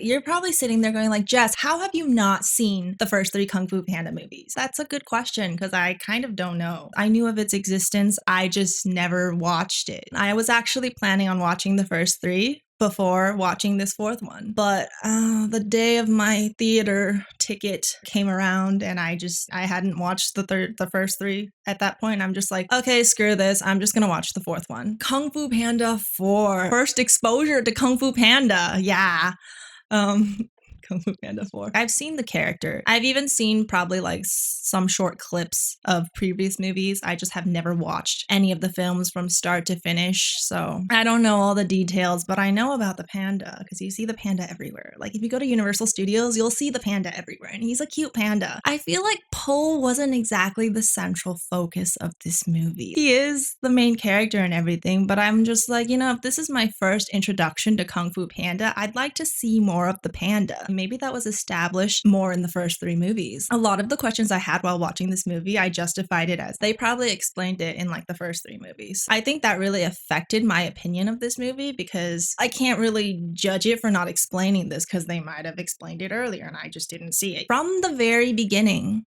You're probably sitting there going like, Jess, how have you not seen the first 3 Kung Fu Panda movies? That's a good question because I kind of don't know. I knew of its existence. I just never watched it. I was actually planning on watching the first 3 before watching this 4th one. But the day of my theater ticket came around and I hadn't watched the first 3 at that point. I'm just like, okay, screw this. I'm just gonna watch the 4th one. Kung Fu Panda 4. First exposure to Kung Fu Panda. Yeah. Kung Fu Panda 4. I've seen the character. I've even seen probably like some short clips of previous movies. I just have never watched any of the films from start to finish. So I don't know all the details, but I know about the panda because you see the panda everywhere. Like if you go to Universal Studios, you'll see the panda everywhere and he's a cute panda. I feel like Po wasn't exactly the central focus of this movie. He is the main character and everything, but I'm just like, if this is my first introduction to Kung Fu Panda, I'd like to see more of the panda. Maybe that was established more in the first 3 movies. A lot of the questions I had while watching this movie, I justified it as they probably explained it in like the first 3 movies. I think that really affected my opinion of this movie because I can't really judge it for not explaining this because they might have explained it earlier and I just didn't see it. From the very beginning,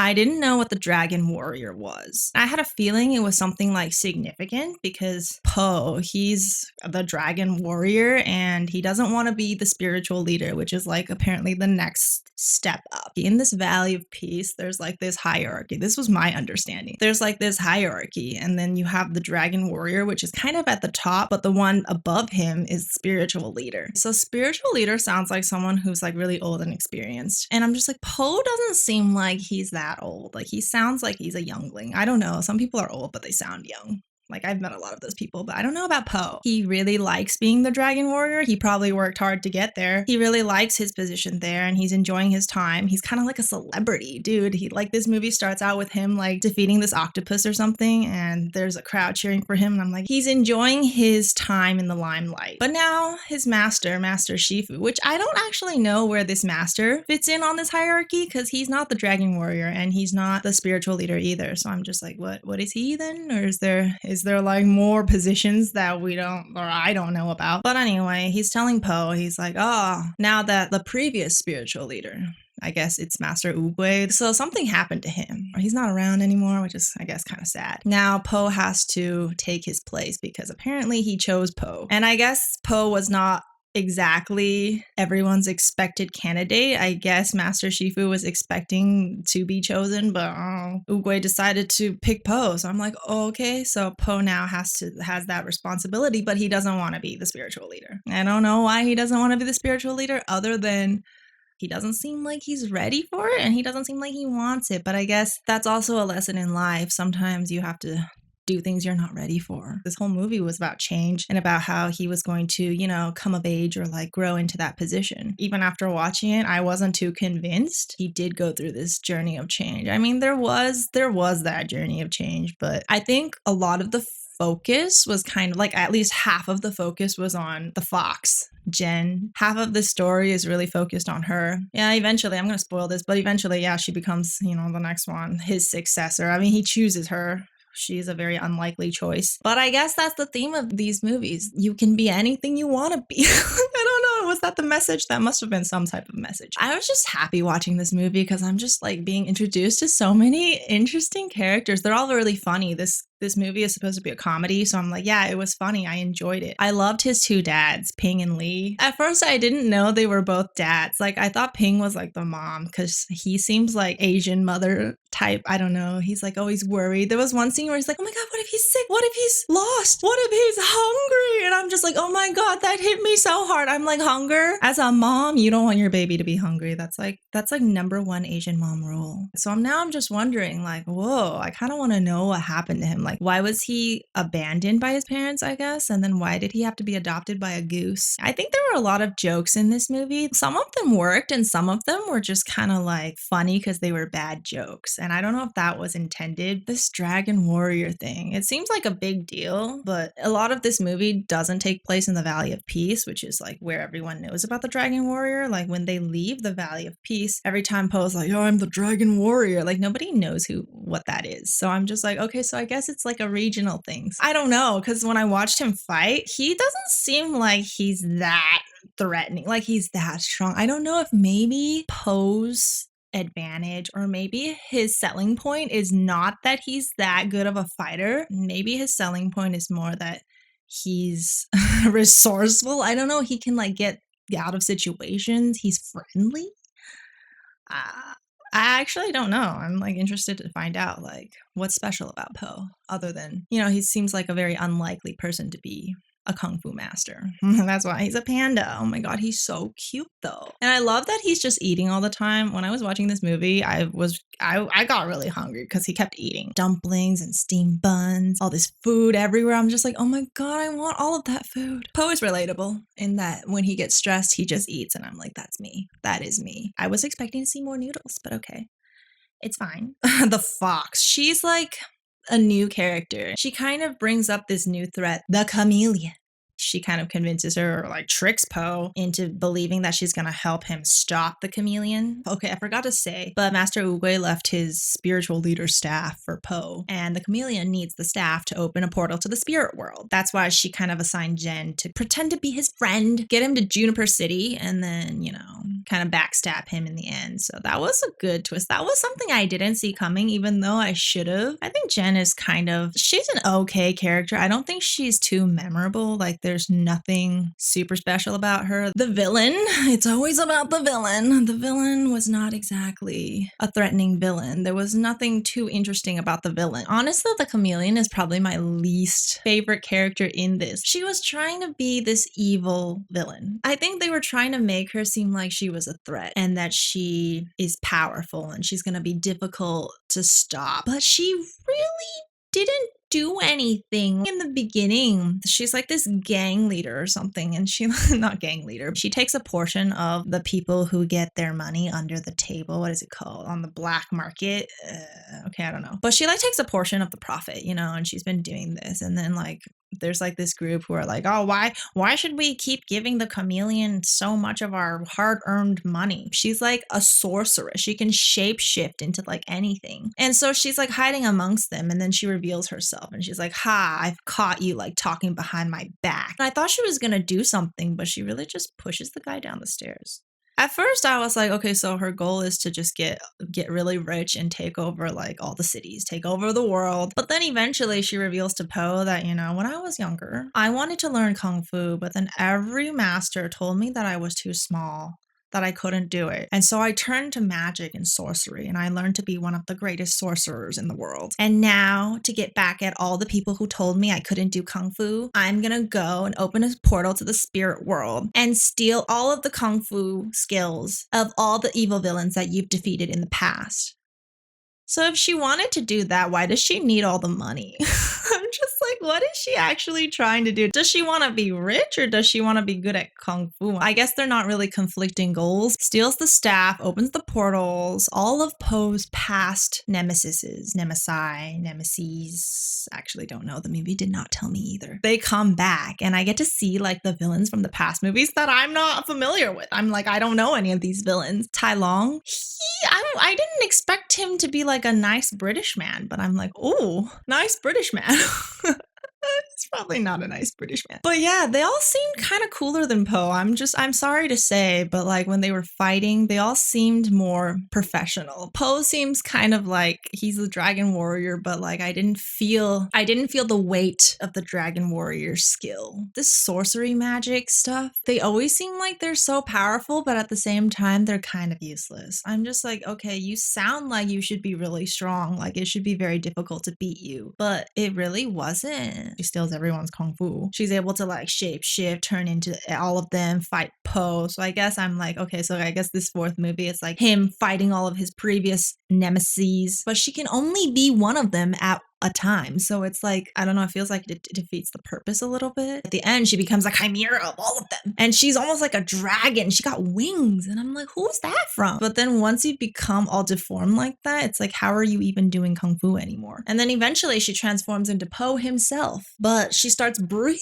I didn't know what the Dragon Warrior was. I had a feeling it was something like significant because Po, he's the Dragon Warrior and he doesn't want to be the spiritual leader, which is like apparently the next step up. In this Valley of Peace, there's like this hierarchy. This was my understanding. There's like this hierarchy and then you have the Dragon Warrior, which is kind of at the top, but the one above him is spiritual leader. So spiritual leader sounds like someone who's like really old and experienced. And I'm just like, Po doesn't seem like he's that old. Like he sounds like he's a youngling. I don't know. Some people are old, but they sound young. Like I've met a lot of those people, but I don't know about Po. He really likes being the Dragon Warrior. He probably worked hard to get there. He really likes his position there and he's enjoying his time. He's kind of like a celebrity, dude. This movie starts out with him like defeating this octopus or something and there's a crowd cheering for him and I'm like, he's enjoying his time in the limelight. But now his Master Shifu, which I don't actually know where this master fits in on this hierarchy because he's not the Dragon Warrior and he's not the spiritual leader either. So I'm just like, what is he then? Or is there like more positions that I don't know about? But anyway, he's telling Po, he's like, oh, now that the previous spiritual leader, I guess it's Master Oogway. So something happened to him. He's not around anymore, which is, I guess, kind of sad. Now Po has to take his place because apparently he chose Po. And I guess Po was not exactly everyone's expected candidate. I guess Master Shifu was expecting to be chosen, but Oogway decided to pick Po. So I'm like, oh, okay, so Po now has that responsibility, but he doesn't want to be the spiritual leader. I don't know why he doesn't want to be the spiritual leader other than he doesn't seem like he's ready for it and he doesn't seem like he wants it. But I guess that's also a lesson in life. Sometimes you have to do things you're not ready for. This whole movie was about change and about how he was going to, come of age or like grow into that position. Even after watching it, I wasn't too convinced. He did go through this journey of change. I mean, there was that journey of change, but I think a lot of the focus was kind of like at least half of the focus was on the fox, Jen. Half of the story is really focused on her. Yeah, eventually, I'm going to spoil this, but eventually, yeah, she becomes, the next one, his successor. I mean, he chooses her. She's a very unlikely choice. But I guess that's the theme of these movies. You can be anything you want to be. I don't know. Was that the message? That must have been some type of message. I was just happy watching this movie because I'm just like being introduced to so many interesting characters. They're all really funny. This movie is supposed to be a comedy, so I'm like, yeah, it was funny. I enjoyed it. I loved his 2 dads, Ping and Lee. At first, I didn't know they were both dads. Like, I thought Ping was like the mom because he seems like Asian mother type. I don't know. He's like always worried. There was one scene where he's like, oh my God, what if he's sick? What if he's lost? What if he's hungry? And I'm just like, oh my God, that hit me so hard. I'm like, hunger? As a mom, you don't want your baby to be hungry. That's like number 1 Asian mom rule. So I'm just wondering like, whoa, I kind of want to know what happened to him. Like, why was he abandoned by his parents, I guess? And then why did he have to be adopted by a goose? I think there were a lot of jokes in this movie. Some of them worked and some of them were just kind of like funny because they were bad jokes. And I don't know if that was intended. This Dragon Warrior thing, it seems like a big deal, but a lot of this movie doesn't take place in the Valley of Peace, which is like where everyone knows about the Dragon Warrior. Like when they leave the Valley of Peace, every time Poe's like, oh, I'm the Dragon Warrior. Like nobody knows what that is. So I'm just like, okay, so I guess it's like a regional thing. I don't know, because when I watched him fight, he doesn't seem like he's that threatening. Like he's that strong. I don't know if maybe Poe's advantage or maybe his selling point is not that he's that good of a fighter. Maybe his selling point is more that he's resourceful. I don't know. He can like get out of situations. He's friendly. Uh, I actually don't know. I'm like interested to find out like what's special about Poe other than, he seems like a very unlikely person to be a kung fu master. That's why he's a panda. Oh my god, he's so cute though. And I love that he's just eating all the time. When I was watching this movie, I got really hungry because he kept eating dumplings and steamed buns, all this food everywhere. I'm just like, oh my god, I want all of that food. Poe is relatable in that when he gets stressed, he just eats, and I'm like, that's me. That is me. I was expecting to see more noodles, but okay. It's fine. The fox. She's like a new character. She kind of brings up this new threat, the chameleon. She kind of convinces her or like tricks Poe into believing that she's going to help him stop the chameleon. Okay, I forgot to say, but Master Oogway left his spiritual leader staff for Poe, and the chameleon needs the staff to open a portal to the spirit world. That's why she kind of assigned Jen to pretend to be his friend, get him to Juniper City, and then, kind of backstab him in the end. So that was a good twist. That was something I didn't see coming, even though I should have. I think Jen is she's an okay character. I don't think she's too memorable. Like, there's nothing super special about her. The villain, it's always about the villain. The villain was not exactly a threatening villain. There was nothing too interesting about the villain. Honestly, the chameleon is probably my least favorite character in this. She was trying to be this evil villain. I think they were trying to make her seem like she was a threat and that she is powerful and she's going to be difficult to stop. But she really didn't do anything in the beginning. She's like this gang leader or something, and she not gang leader. She takes a portion of the people who get their money under the table. What is it called? On the black market. Okay, I don't know. But she like takes a portion of the profit, and she's been doing this. And then like there's like this group who are like, oh, why should we keep giving the chameleon so much of our hard-earned money? She's like a sorceress. She can shapeshift into like anything. And so she's like hiding amongst them, and then she reveals herself and she's like, ha, I've caught you like talking behind my back. And I thought she was gonna do something, but she really just pushes the guy down the stairs. At first, I was like, okay, so her goal is to just get really rich and take over like all the cities, take over the world. But then eventually she reveals to Poe that, when I was younger, I wanted to learn Kung Fu, but then every master told me that I was too small, that I couldn't do it. And so I turned to magic and sorcery, and I learned to be one of the greatest sorcerers in the world. And now, to get back at all the people who told me I couldn't do Kung Fu, I'm gonna go and open a portal to the spirit world and steal all of the Kung Fu skills of all the evil villains that you've defeated in the past. So if she wanted to do that, why does she need all the money? I'm just like, what is she actually trying to do? Does she want to be rich or does she want to be good at Kung Fu? I guess they're not really conflicting goals. Steals the staff, opens the portals, all of Poe's past nemesis, actually don't know. The movie did not tell me either. They come back and I get to see like the villains from the past movies that I'm not familiar with. I'm like, I don't know any of these villains. Tai Long, I didn't expect him to be like a nice British man, but I'm like, oh, nice British man. He's probably not a nice British man. But yeah, they all seemed kind of cooler than Poe. I'm sorry to say, but like when they were fighting, they all seemed more professional. Poe seems kind of like he's a dragon warrior, but like I didn't feel the weight of the dragon warrior skill. This sorcery magic stuff, they always seem like they're so powerful, but at the same time, they're kind of useless. I'm just like, okay, you sound like you should be really strong. Like it should be very difficult to beat you, but it really wasn't. She steals everyone's Kung Fu. She's able to like shape shift, turn into all of them, fight Poe. So I guess I'm like, okay, so I guess this fourth movie is like him fighting all of his previous nemesis, but she can only be one of them at a time. So it's like, I don't know, it feels like it defeats the purpose a little bit. At the end, she becomes a chimera of all of them. And she's almost like a dragon. She got wings. And I'm like, who's that from? But then once you become all deformed like that, it's like, how are you even doing Kung Fu anymore? And then eventually she transforms into Poe himself. But she starts breathing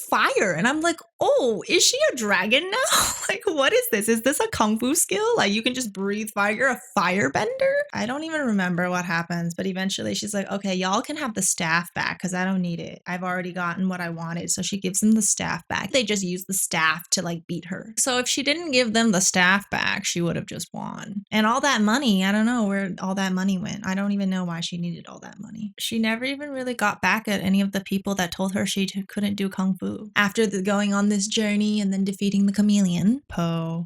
fire. And I'm like, oh, is she a dragon now? Like, what is this? Is this a Kung Fu skill? Like, you can just breathe fire? You're a firebender? I don't even remember what happens. But eventually she's like, okay, y'all can have the staff back because I don't need it. I've already gotten what I wanted. So she gives them the staff back. They just use the staff to like beat her. So if she didn't give them the staff back, she would have just won. And all that money, I don't know where all that money went. I don't even know why she needed all that money. She never even really got back at any of the people that told her she couldn't do kung fu. After going on this journey and then defeating the chameleon,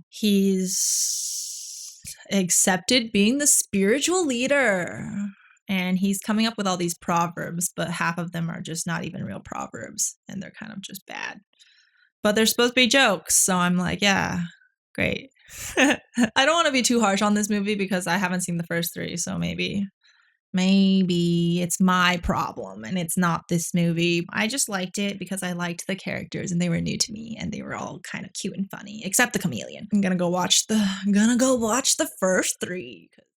he's accepted being the spiritual leader. And he's coming up with all these proverbs, but half of them are just not even real proverbs. And they're kind of just bad. But they're supposed to be jokes. So I'm like, yeah, great. I don't want to be too harsh on this movie because I haven't seen the first three. So maybe it's my problem and it's not this movie. I just liked it because I liked the characters and they were new to me and they were all kind of cute and funny, except the chameleon. I'm gonna go watch the first three.